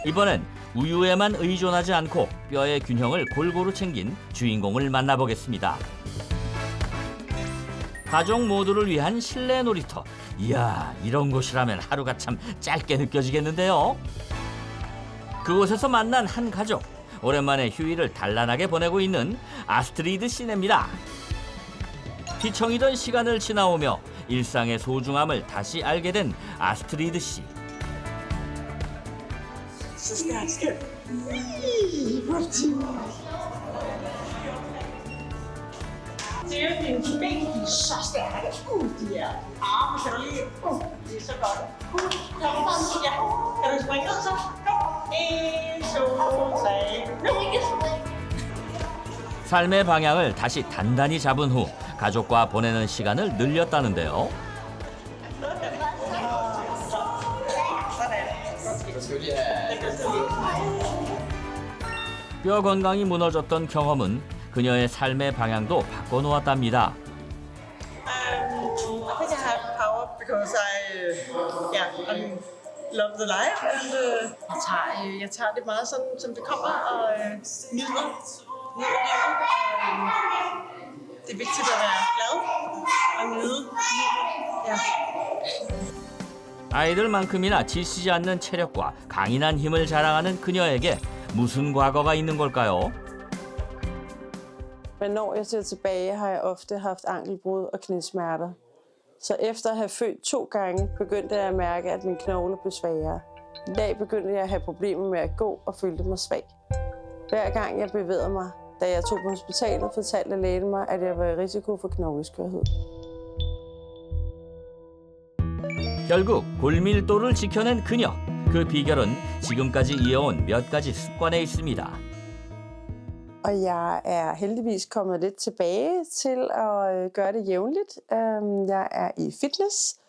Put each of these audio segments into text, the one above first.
이번엔 우유에만 의존하지 않고 뼈의 균형을 골고루 챙긴 주인공을 만나보겠습니다. 가족 모두를 위한 실내 놀이터. 이야, 이런 곳이라면 하루가 참 짧게 느껴지겠는데요. 그곳에서 만난 한 가족. 오랜만에 휴일을 단란하게 보내고 있는 아스트리드 씨네입니다. 뒤청이던 시간을 지나오며 일상의 소중함을 다시 알게 된 아스트리드 씨. Det er din ben, de er så stærke. De er arme, kan du lige? Det er så godt. Kom, ja. Kan du springe ud så? Kom. 1, 2, 3. Nu ikke spring. 삶의 방향을 다시 단단히 잡은 후 가족과 보내는 시간을 늘렸다는데요. 뼈 건강이 무너졌던 경험은 그녀의 삶의 방향도 바꿔놓았답니다. I think I have power because I love the life and jeg tager det meget sådan som det kommer og nyder livet. Det er vigtigt at være glad og nyde livet. Ja. 아이들만큼이나 지치지 않는 체력과 강인한 힘을 자랑하는 그녀에게 무슨 과거가 있는 걸까요? Men når jeg ser tilbage, har jeg ofte haft ankelbrud og knæsmerter. Så efter at have født 2 gange, begyndte jeg at mærke, at mine knogler blev svagere. En dag begyndte jeg at have problemer med at gå og følte mig svag. Hver gang jeg bevægede mig, da jeg tog på hospitalet, fortalte lægen mig, at jeg var i risiko for knogleskørhed. 결국 골밀도를 지켜낸 그녀. 그 비결은 지금까지 이어온 몇 가지 습관에 있습니다. Og jeg er heldigvis kommet lidt tilbage til at gøre det jævnligt. Jeg er i fitness,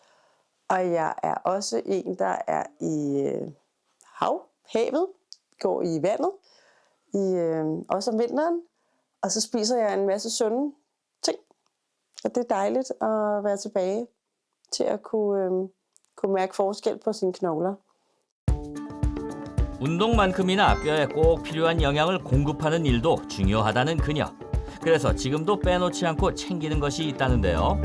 og jeg er også en, der er i havet, går i vandet, også om vinteren. Og så spiser jeg en masse sunde ting. Og det er dejligt at være tilbage til at kunne mærke forskel på sine knogler. 운동만큼이나 뼈에 꼭 필요한 영양을 공급하는 일도 중요하다는 그녀. 그래서 지금도 빼놓지 않고 챙기는 것이 있다는데요.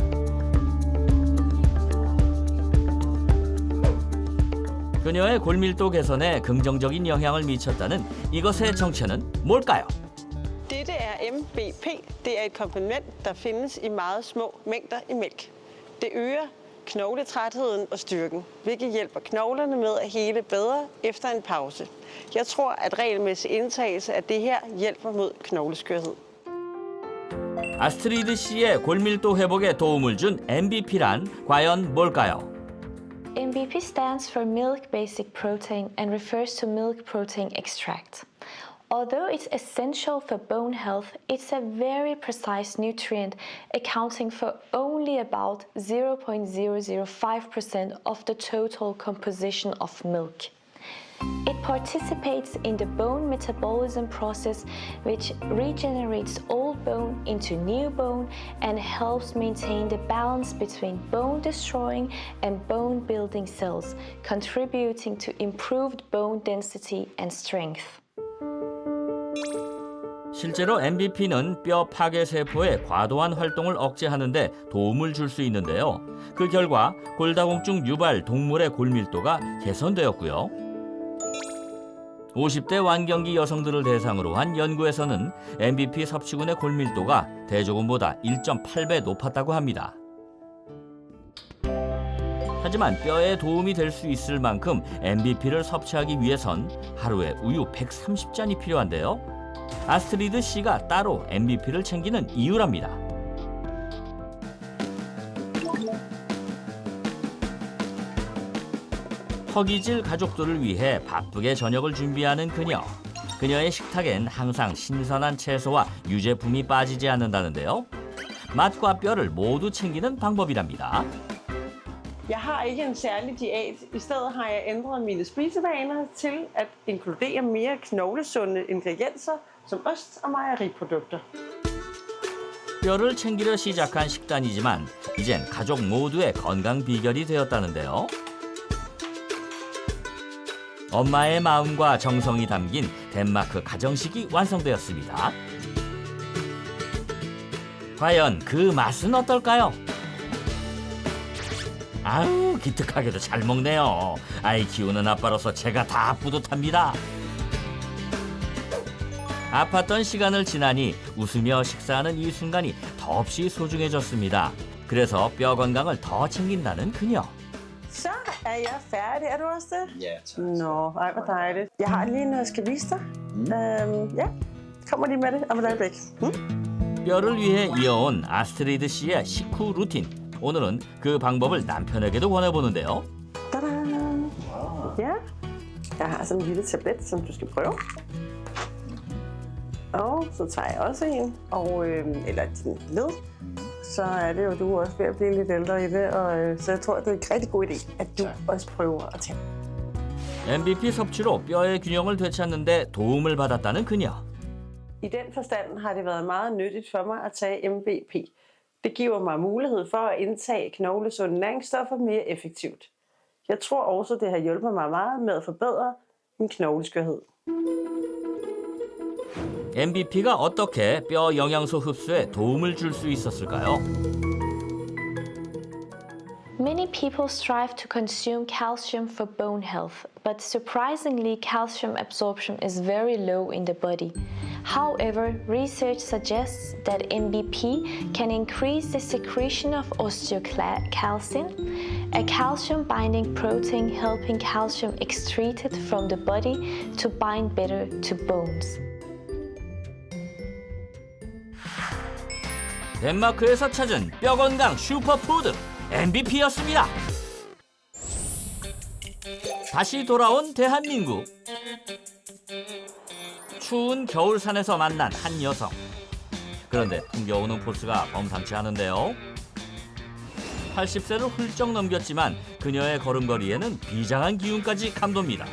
그녀의 골밀도 개선에 긍정적인 영향을 미쳤다는 이것의 정체는 뭘까요? Dette er MBP. Det er et komplement, der findes i meget små mængder i mælk. Det øger knogletrætheden og styrken, hvilket hjælper knoglerne med at hele bedre efter en pause. Jeg tror, at regelmæssig indtagelse af det her hjælper mod knogleskørhed. 아스트리드 씨의 골밀도 회복에 도움을 준 MBP란 과연 뭘까요? MBP stands for Milk Basic Protein and refers to milk protein extract. Although it's essential for bone health, it's a very precise nutrient, accounting for only about 0.005% of the total composition of milk. It participates in the bone metabolism process, which regenerates old bone into new bone and helps maintain the balance between bone-destroying and bone-building cells, contributing to improved bone density and strength. 실제로 MBP는 뼈 파괴 세포의 과도한 활동을 억제하는 데 도움을 줄 수 있는데요. 그 결과 골다공증 유발 동물의 골밀도가 개선되었고요. 50대 완경기 여성들을 대상으로 한 연구에서는 MBP 섭취군의 골밀도가 대조군보다 1.8배 높았다고 합니다. 하지만 뼈에 도움이 될 수 있을 만큼 MBP를 섭취하기 위해선 하루에 우유 130잔이 필요한데요. 아스트리드 씨가 따로 MBP를 챙기는 이유랍니다. 허기질 가족들을 위해 바쁘게 저녁을 준비하는 그녀. 그녀의 식탁엔 항상 신선한 채소와 유제품이 빠지지 않는다는데요. 맛과 뼈를 모두 챙기는 방법이랍니다. Jeg har ikke en særlig diæt. I stedet har jeg ændret mine spisevaner til at inkludere mere knoglesunde ingredienser som ost og mejeriprodukter. 뼈를 챙기려 시작한 식단이지만 이젠 가족 모두의 건강 비결이 되었다는데요. 엄마의 마음과 정성이 담긴 덴마크 가정식이 완성되었습니다. 과연 그 맛은 어떨까요? 아우, 기특하게도 잘 먹네요. 아이 키우는 아빠로서 제가 다 뿌듯합니다. 아팠던 시간을 지나니 웃으며 식사하는 이 순간이 더없이 소중해졌습니다. 그래서 뼈 건강을 더 챙긴다는 그녀. Så er jeg færdig. Er du også det? Ja, tak. Nå, ej, hvor dejligt. Jeg har lige noget, jeg skal vise dig. Ja, kommer lige med det om et øjeblik. 뼈를 위해 이어온 아스트리드 씨의 식후 루틴. 오늘은 그 방법을 남편에게도 권해보는데요. Tada! Ja, jeg har sådan en lille tablet, som du skal prøve. Og så tager jeg også en, og, eller din led. Så er det jo, du er også ved at blive lidt ældre i det, og så jeg tror, det er en rigtig god idé, at du også prøver at tage. MVP 섭취로 뼈의 균형을 되찾는데 도움을 받았다는 그녀. I den forstand har det været meget nyttigt for mig at tage MVP. Det giver mig mulighed for at indtage knoglesunde næringsstoffer mere effektivt. Jeg tror også, det har hjulpet mig meget med at forbedre min knogleskørhed. MVP가 어떻게 뼈 영양소 흡수에 도움을 줄 수 있었을까요? Many people strive to consume calcium for bone health, but surprisingly, calcium absorption is very low in the body. However, research suggests that NBP can increase the secretion of osteocalcin, a calcium-binding protein helping calcium excreted from the body to bind better to bones. 덴마크에서 찾은 뼈 건강 슈퍼푸드 MVP였습니다. 다시 돌아온 대한민국. 추운 겨울산에서 만난 한 여성. 그런데 풍겨오는 포스가 범상치 않은데요. 80세를 훌쩍 넘겼지만 그녀의 걸음걸이에는 비장한 기운까지 감돕니다.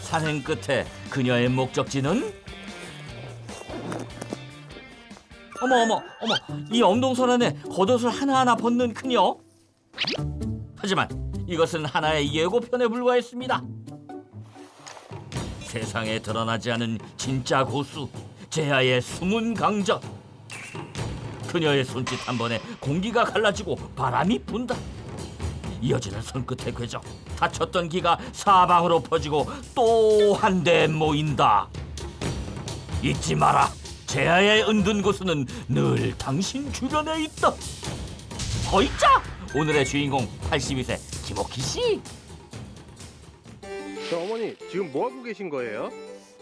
산행 끝에 그녀의 목적지는 어머, 이 엄동설 안에 겉옷을 하나하나 벗는 그녀. 하지만 이것은 하나의 예고편에 불과했습니다. 세상에 드러나지 않은 진짜 고수, 제아의 숨은 강적. 그녀의 손짓 한 번에 공기가 갈라지고 바람이 분다. 이어지는 손끝의 궤적, 다쳤던 기가 사방으로 퍼지고 또 한 대 모인다. 잊지 마라. 제아의 은둔 고수는 늘 당신 주변에 있다. 허이짜! 오늘의 주인공 82세 김옥희 씨. 저 어머니 지금 뭐 하고 계신 거예요?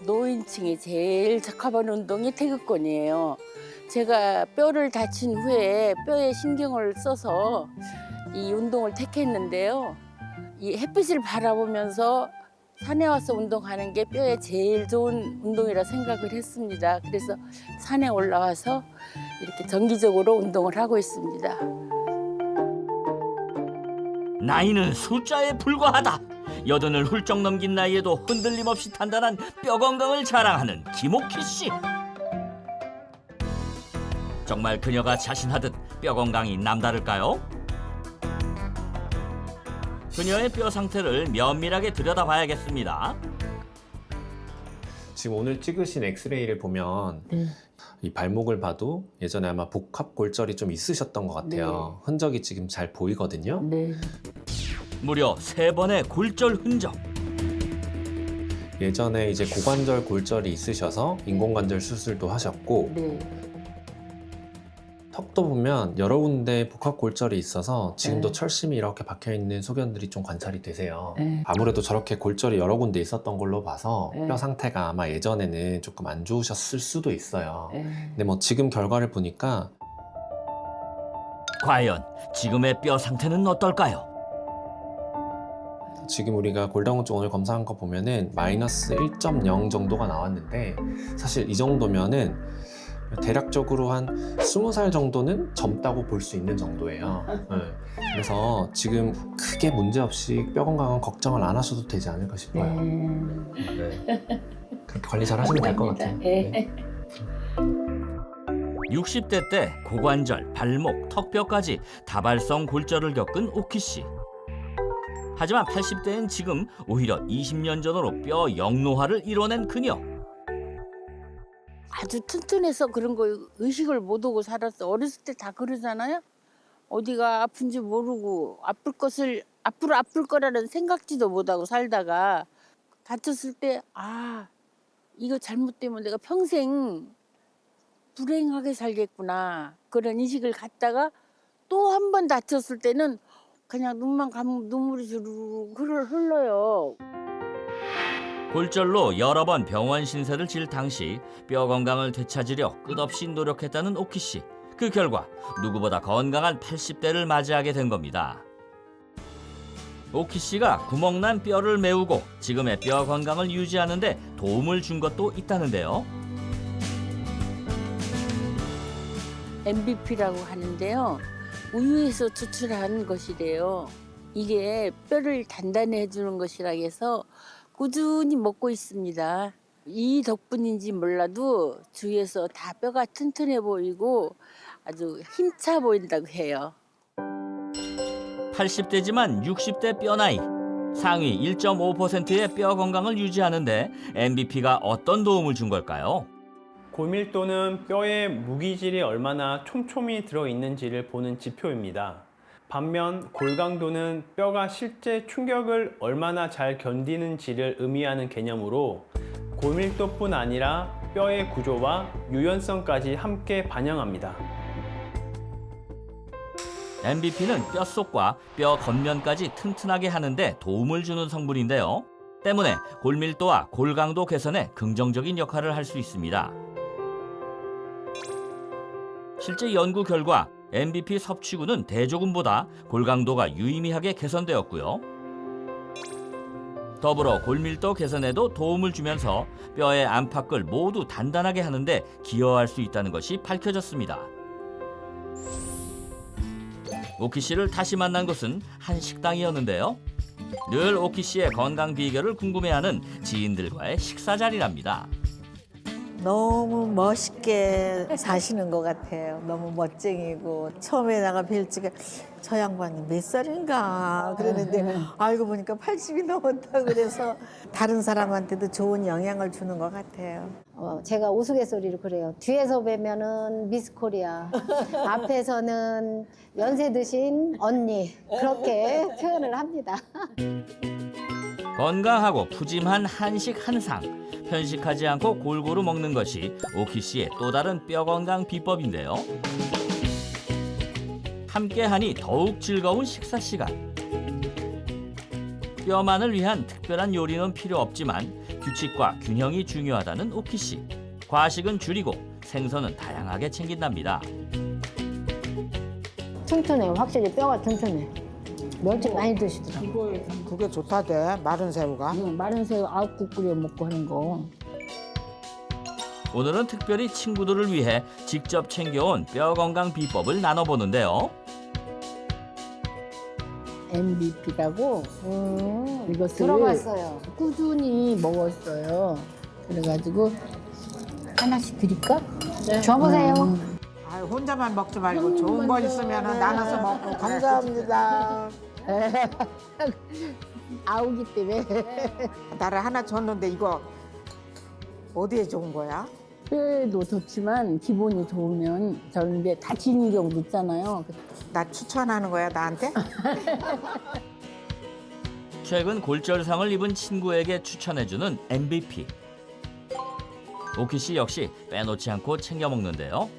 노인층에 제일 적합한 운동이 태극권이에요. 제가 뼈를 다친 후에 뼈에 신경을 써서 이 운동을 택했는데요. 이 햇빛을 바라보면서 산에 와서 운동하는 게 뼈에 제일 좋은 운동이라 생각을 했습니다. 그래서 산에 올라와서 이렇게 정기적으로 운동을 하고 있습니다. 나이는 숫자에 불과하다. 80을 훌쩍 넘긴 나이에도 흔들림 없이 단단한 뼈 건강을 자랑하는 김옥희 씨. 정말 그녀가 자신하듯 뼈 건강이 남다를까요? 그녀의 뼈 상태를 면밀하게 들여다봐야겠습니다. 지금 오늘 찍으신 엑스레이를 보면 이 발목을 봐도 예전에 아마 복합골절이 좀 있으셨던 것 같아요. 흔적이 지금 잘 보이거든요. 네. 무려 3번의 골절 흔적. 예전에 이제 고관절 골절이 있으셔서 인공관절 수술도 하셨고 네. 턱도 보면 여러 군데 복합골절이 있어서 지금도 철심이 이렇게 박혀있는 소견들이 좀 관찰이 되세요. 아무래도 저렇게 골절이 여러 군데 있었던 걸로 봐서 뼈 상태가 아마 예전에는 조금 안 좋으셨을 수도 있어요. 근데 뭐 지금 결과를 보니까 과연 지금의 뼈 상태는 어떨까요? 지금 우리가 골다공증 오늘 검사한 거 보면은 마이너스 1.0 정도가 나왔는데 사실 이 정도면은 대략적으로 한 20살 정도는 젊다고 볼 수 있는 정도예요. 네. 그래서 지금 크게 문제없이 뼈 건강은 걱정을 안 하셔도 되지 않을까 싶어요. 네. 그렇게 관리 잘 하시면 될 것 같아요. 네. 60대 때 고관절, 발목, 턱뼈까지 다발성 골절을 겪은 오키 씨. 하지만 80대인 지금 오히려 20년 전으로 뼈 영노화를 이뤄낸 그녀. 아주 튼튼해서 그런 거 의식을 못 하고 살았어. 어렸을 때 다 그러잖아요. 어디가 아픈지 모르고 앞으로 아플 거라는 생각지도 못하고 살다가 다쳤을 때 이거 잘못되면 내가 평생 불행하게 살겠구나 그런 인식을 갖다가 또 한 번 다쳤을 때는 그냥 눈만 감으면 눈물이 주르륵 흘러요. 골절로 여러 번 병원 신세를 질 당시 뼈 건강을 되찾으려 끝없이 노력했다는 오키 씨. 그 결과 누구보다 건강한 80대를 맞이하게 된 겁니다. 오키 씨가 구멍난 뼈를 메우고 지금의 뼈 건강을 유지하는 데 도움을 준 것도 있다는데요. MBP라고 하는데요. 우유에서 추출한 것이래요. 이게 뼈를 단단히 해주는 것이라 해서 꾸준히 먹고 있습니다. 이 덕분인지 몰라도 주위에서 다 뼈가 튼튼해 보이고 아주 힘차 보인다고 해요. 80대지만 60대 뼈 나이. 상위 1.5%의 뼈 건강을 유지하는데 MBP가 어떤 도움을 준 걸까요? 골밀도는 뼈에 무기질이 얼마나 촘촘히 들어있는지를 보는 지표입니다. 반면 골강도는 뼈가 실제 충격을 얼마나 잘 견디는지를 의미하는 개념으로 골밀도뿐 아니라 뼈의 구조와 유연성까지 함께 반영합니다. MBP는 뼛속과 뼈 겉면까지 튼튼하게 하는데 도움을 주는 성분인데요. 때문에 골밀도와 골강도 개선에 긍정적인 역할을 할 수 있습니다. 실제 연구 결과 MBP 섭취군은 대조군보다 골강도가 유의미하게 개선되었고요. 더불어 골밀도 개선에도 도움을 주면서 뼈의 안팎을 모두 단단하게 하는데 기여할 수 있다는 것이 밝혀졌습니다. 오키 씨를 다시 만난 곳은 한 식당이었는데요. 늘 오키 씨의 건강 비결을 궁금해하는 지인들과의 식사 자리랍니다. 너무 멋있게 사시는 것 같아요. 너무 멋쟁이고 처음에 나가 뵐 적에 저 양반이 몇 살인가 그랬는데 알고 보니까 80이 넘었다 그래서 다른 사람한테도 좋은 영향을 주는 것 같아요. 제가 우스갯소리로 그래요. 뒤에서 뵈면은 미스 코리아, 앞에서는 연세 드신 언니 그렇게 표현을 합니다. 건강하고 푸짐한 한식 한 상. 편식하지 않고 골고루 먹는 것이 오키 씨의 또 다른 뼈 건강 비법인데요. 함께하니 더욱 즐거운 식사 시간. 뼈만을 위한 특별한 요리는 필요 없지만 규칙과 균형이 중요하다는 오키 씨. 과식은 줄이고 생선은 다양하게 챙긴답니다. 튼튼해. 확실히 뼈가 튼튼해. 멸치 많이 드시더라고요. 그게 좋다대, 마른 새우가. 마른 새우 아욱국 끓여 먹고 하는 거. 오늘은 특별히 친구들을 위해 직접 챙겨온 뼈 건강 비법을 나눠보는데요. MBP라고 이것을 들어봤어요. 꾸준히 먹었어요. 그래가지고 하나씩 드릴까? 네. 줘보세요. 아유, 혼자만 먹지 말고 좋은 거 있으면 나눠서 먹고 감사합니다. 아우기 때문에 나를 하나 줬는데 이거 어디에 좋은 거야? 뼈에도 좋지만 기본이 좋으면 저는 이제 다치는 경우도 있잖아요. 나 추천하는 거야 나한테? 최근 골절상을 입은 친구에게 추천해주는 MVP. 오키 씨 역시 빼놓지 않고 챙겨 먹는데요.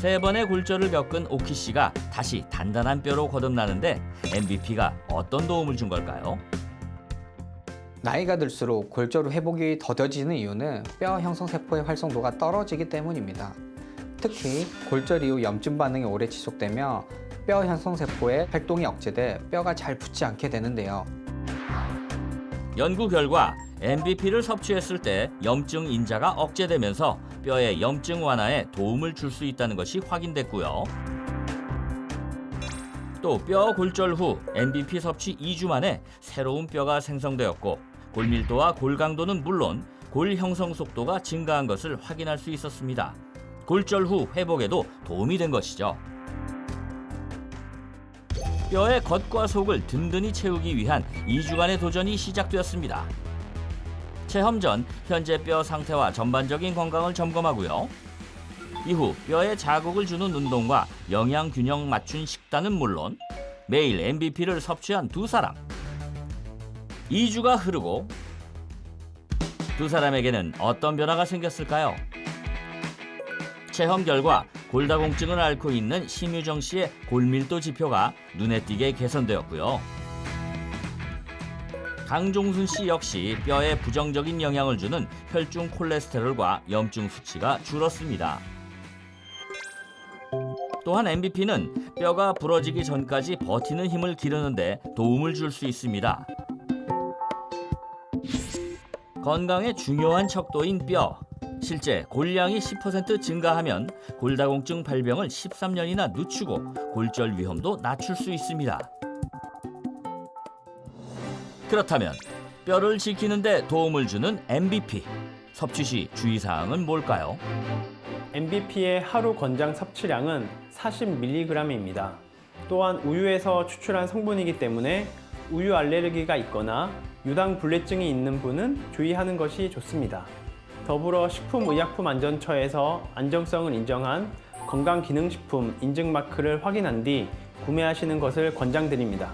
3번의 골절을 겪은 오키 씨가 다시 단단한 뼈로 거듭나는데 MVP가 어떤 도움을 준 걸까요? 나이가 들수록 골절 후 회복이 더뎌지는 이유는 뼈 형성세포의 활성도가 떨어지기 때문입니다. 특히 골절 이후 염증 반응이 오래 지속되며 뼈 형성세포의 활동이 억제돼 뼈가 잘 붙지 않게 되는데요. 연구 결과 MVP를 섭취했을 때 염증 인자가 억제되면서 뼈의 염증 완화에 도움을 줄 수 있다는 것이 확인됐고요. 또 뼈 골절 후 MVP 섭취 2주 만에 새로운 뼈가 생성되었고 골밀도와 골강도는 물론 골 형성 속도가 증가한 것을 확인할 수 있었습니다. 골절 후 회복에도 도움이 된 것이죠. 뼈의 겉과 속을 든든히 채우기 위한 2주간의 도전이 시작되었습니다. 체험 전 현재 뼈 상태와 전반적인 건강을 점검하고요. 이후 뼈에 자극을 주는 운동과 영양 균형 맞춘 식단은 물론 매일 MBP를 섭취한 두 사람. 2주가 흐르고 두 사람에게는 어떤 변화가 생겼을까요? 체험 결과 골다공증을 앓고 있는 심유정 씨의 골밀도 지표가 눈에 띄게 개선되었고요. 강종순 씨 역시 뼈에 부정적인 영향을 주는 혈중 콜레스테롤과 염증 수치가 줄었습니다. 또한 MBP는 뼈가 부러지기 전까지 버티는 힘을 기르는 데 도움을 줄 수 있습니다. 건강에 중요한 척도인 뼈. 실제 골량이 10% 증가하면 골다공증 발병을 13년이나 늦추고 골절 위험도 낮출 수 있습니다. 그렇다면 뼈를 지키는 데 도움을 주는 MBP. 섭취 시 주의사항은 뭘까요? MBP의 하루 권장 섭취량은 40mg입니다. 또한 우유에서 추출한 성분이기 때문에 우유 알레르기가 있거나 유당불내증이 있는 분은 주의하는 것이 좋습니다. 더불어 식품의약품안전처에서 안정성을 인정한 건강기능식품 인증마크를 확인한 뒤 구매하시는 것을 권장드립니다.